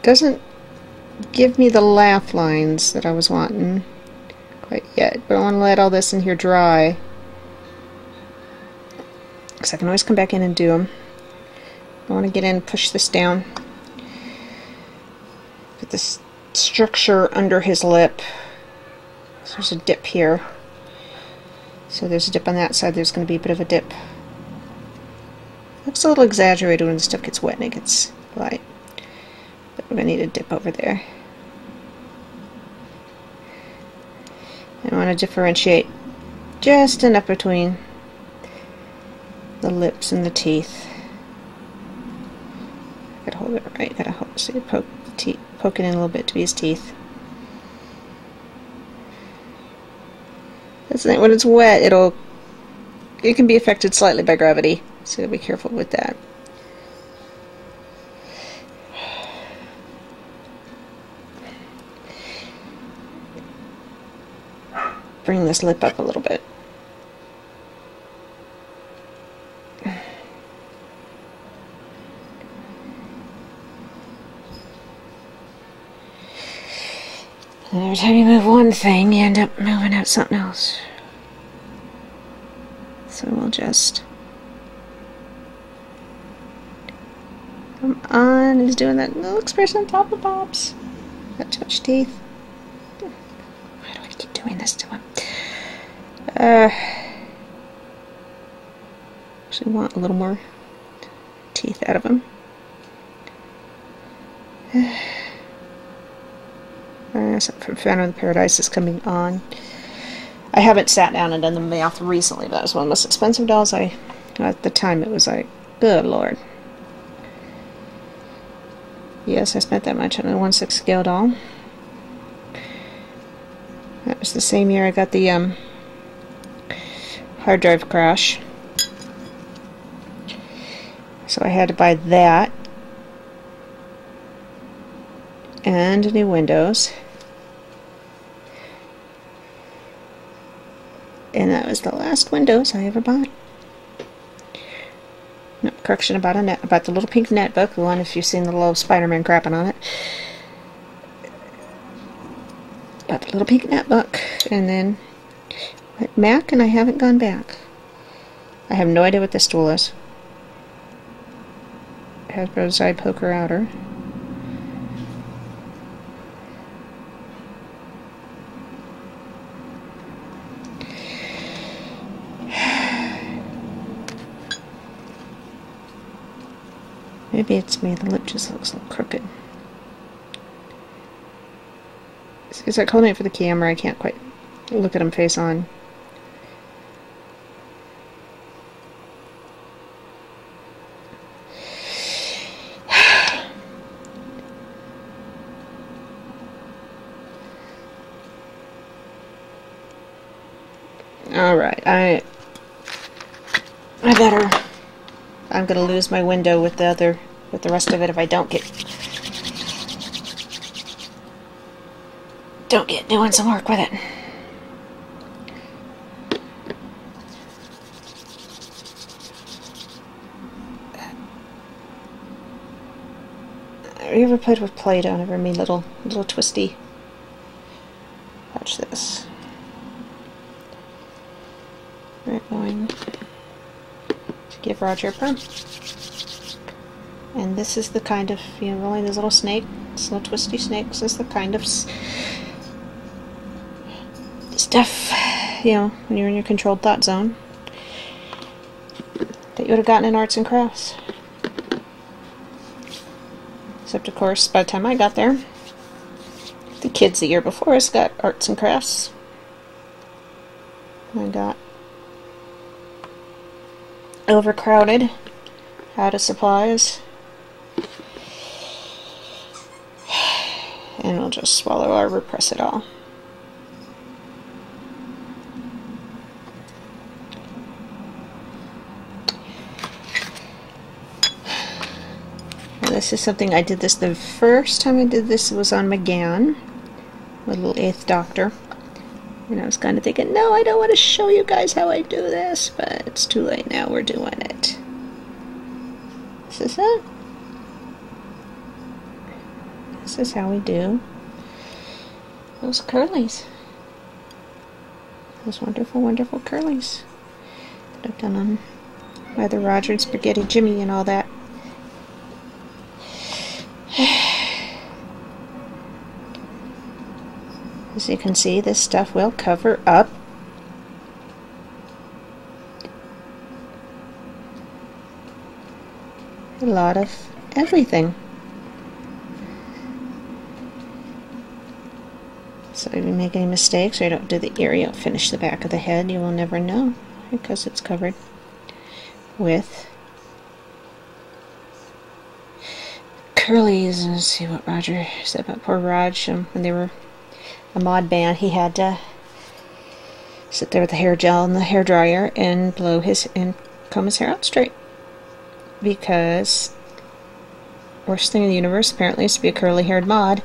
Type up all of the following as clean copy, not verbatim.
doesn't give me the laugh lines that I was wanting quite yet, but I want to let all this in here dry, because I can always come back in and do them. I want to get in and push this down. Put this structure under his lip. So there's a dip here. So there's a dip on that side. There's going to be a bit of a dip. Looks a little exaggerated when the stuff gets wet and it gets light. But we're going to need a dip over there. And I want to differentiate just enough between the lips and the teeth. Gotta hold it right. Gotta hold, so you poke it in a little bit to be his teeth. When it's wet, it can be affected slightly by gravity, so be careful with that. Bring this lip up a little bit. Every time you move one thing, you end up moving out something else. So we'll just... Come on, he's doing that little expression on top of Bob's. Got too much teeth. Why do I keep doing this to him? Actually want a little more teeth out of him. From Phantom of the Paradise is coming on. I haven't sat down and done the mouth recently, but that was one of the most expensive dolls at the time. It was like, good lord. Yes, I spent that much on a 1/6 scale doll. That was the same year I got the hard drive crash. So I had to buy that. And new Windows. And that was the last Windows I ever bought. No, correction, about the little pink netbook, the one if you've seen the little Spider-Man crapping on it. Got the little pink netbook, and then went Mac, and I haven't gone back. I have no idea what this tool is. Hasbro's Eye Poker Outer. Maybe it's me, the lip just looks a little crooked. Is that holding it for the camera? I can't quite look at him face on. Alright, I better... I'm gonna lose my window with the rest of it if I don't get doing some work with it. Have you ever played with Play-Doh? Never me little twisty. Watch this. We're going to give Roger a perm. And this is the kind of, rolling these little snakes, little twisty snakes, is the kind of stuff, when you're in your controlled thought zone, that you would have gotten in arts and crafts. Except, of course, by the time I got there, the kids the year before us got arts and crafts. I got overcrowded, out of supplies, and we'll just swallow or repress it all. Now this is something I did this the first time I did this was on McGann, my little 8th Doctor. And I was kind of thinking, no, I don't want to show you guys how I do this, but it's too late now, we're doing it. This is it. This is how we do those curlies. Those wonderful, wonderful curlies that I've done on Mother Roger and Spaghetti Jimmy and all that. As you can see, this stuff will cover up a lot of everything. So if you make any mistakes or you don't do the ear, you don't finish the back of the head, you will never know because it's covered with curlies. And let's see what Roger said about poor Raj. When they were a mod band, he had to sit there with the hair gel and the hair dryer and blow his and comb his hair out straight, because worst thing in the universe apparently is to be a curly haired mod.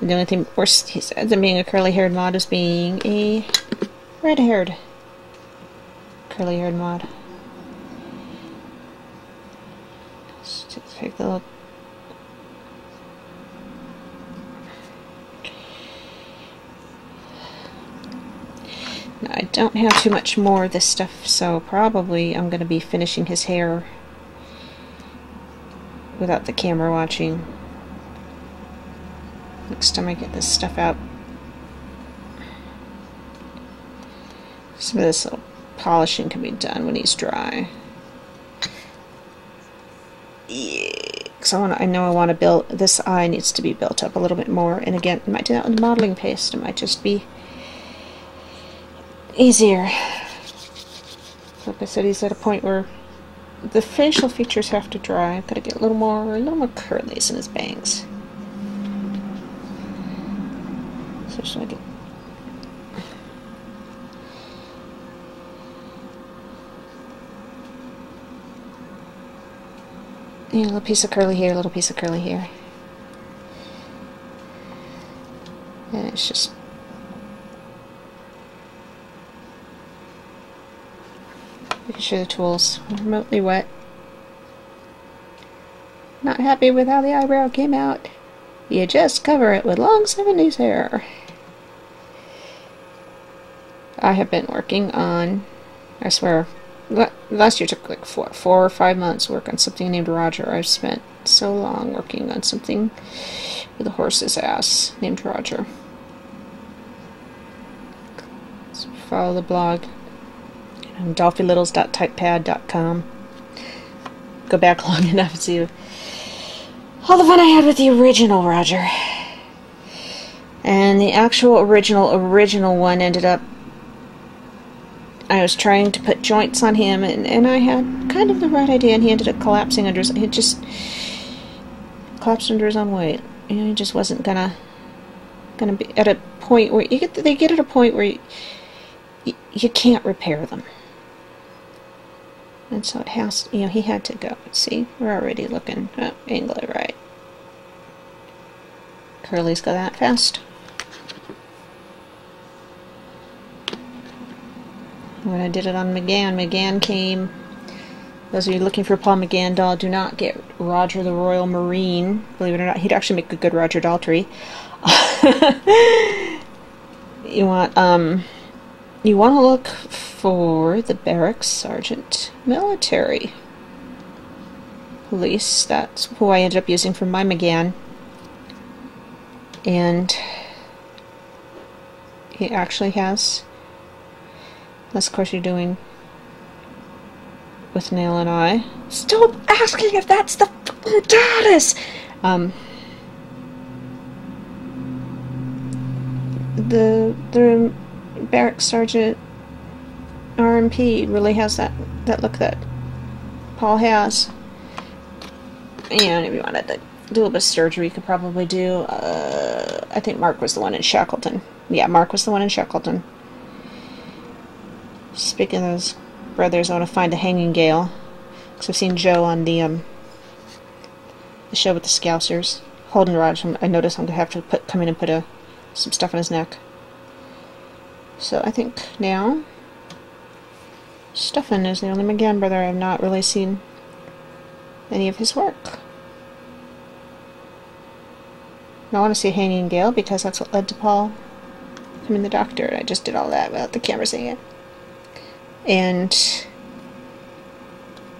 And the only thing worse, he said, than being a curly haired mod is being a red haired curly haired mod. Let's take the little Now, I don't have too much more of this stuff, so probably I'm going to be finishing his hair without the camera watching next time I get this stuff out. Some of this little polishing can be done when he's dry. Yeah, because I know I want to build, this eye needs to be built up a little bit more, and again, I might do that with modeling paste. It might just be easier. Like I said, he's at a point where the facial features have to dry. I've got to get a little more curlies in his bangs. So should I get a little piece of curly hair, a little piece of curly hair, and it's just making sure the tool's remotely wet. Not happy with how the eyebrow came out? You just cover it with long 70s hair. I have been working on, I swear, last year took like 4 or 5 months to work on something named Roger. I've spent so long working on something with a horse's ass named Roger. So follow the blog. DolphyLittles.typepad.com. Go back long enough to see all the fun I had with the original Roger. And the actual original one ended up, I was trying to put joints on him, and I had kind of the right idea, and he ended up collapsing under his, he just collapsed under his own weight. You know, he just wasn't gonna be at a point where they get at a point where you can't repair them. And so it has, you know, he had to go. See, we're already looking, angle it right. Curlies go that fast. When I did it on McGann came, those of you looking for a Paul McGann doll, do not get Roger the Royal Marine. Believe it or not, he'd actually make a good Roger Daltrey. You want to look for the Barracks Sergeant Military Police. That's who I ended up using for my McGann. And he actually has, unless of course you're doing with nail and eye. Stop asking if that's the goddess! The Barracks Sergeant RMP really has that look that Paul has. And if you wanted to do a little bit of surgery, you could probably do, I think Mark was the one in Shackleton. Yeah, Mark was the one in Shackleton. Speaking of those brothers, I want to find a hanging gale, because I've seen Joe on the show with the Scousers. Holden Raj, I noticed I'm going to have to come in and put some stuff on his neck. So I think now Stefan is the only McGann brother I have not really seen any of his work. I want to say hanging gale because that's what led to Paul becoming the doctor. And I just did all that without the camera seeing it. And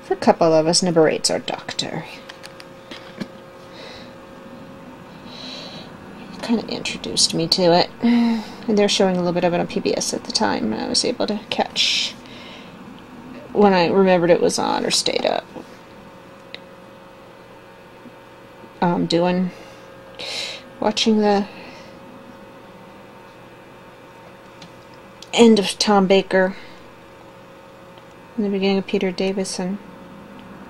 for a couple of us, number 8's our doctor. Kind of introduced me to it. And they're showing a little bit of it on PBS at the time, and I was able to catch when I remembered it was on or stayed up. Watching the end of Tom Baker and the beginning of Peter Davison.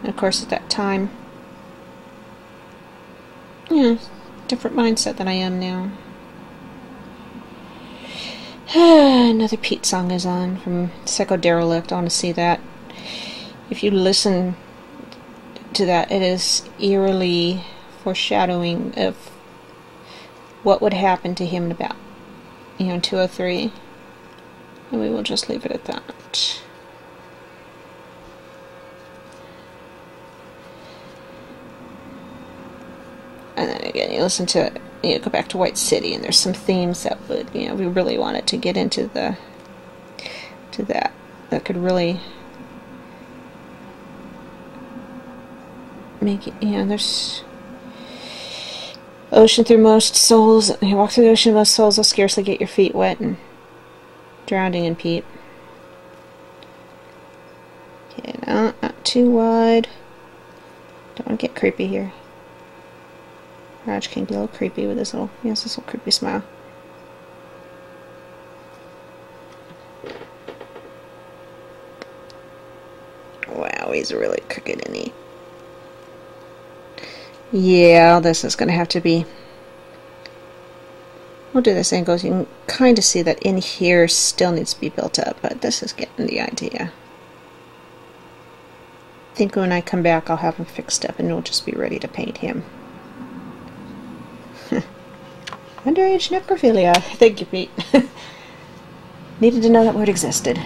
And of course, at that time, yeah, different mindset than I am now. Another Pete song is on from Psycho Derelict. I want to see that. If you listen to that, it is eerily foreshadowing of what would happen to him in about, in 203. And we will just leave it at that. And then again, you listen to it, go back to White City, and there's some themes that would, we really wanted to get into that could really make it, there's ocean through most souls. You walk through the ocean, most souls will scarcely get your feet wet, and drowning in Pete. Okay, no, not too wide. Don't want to get creepy here. Raj can be a little creepy with this little, this little creepy smile. Wow, he's really crooked, isn't he? Yeah, this is going to have to be... We'll do this angles. You can kind of see that in here still needs to be built up, but this is getting the idea. I think when I come back I'll have him fixed up and we'll just be ready to paint him. Underage necrophilia. Thank you, Pete. Needed to know that word existed.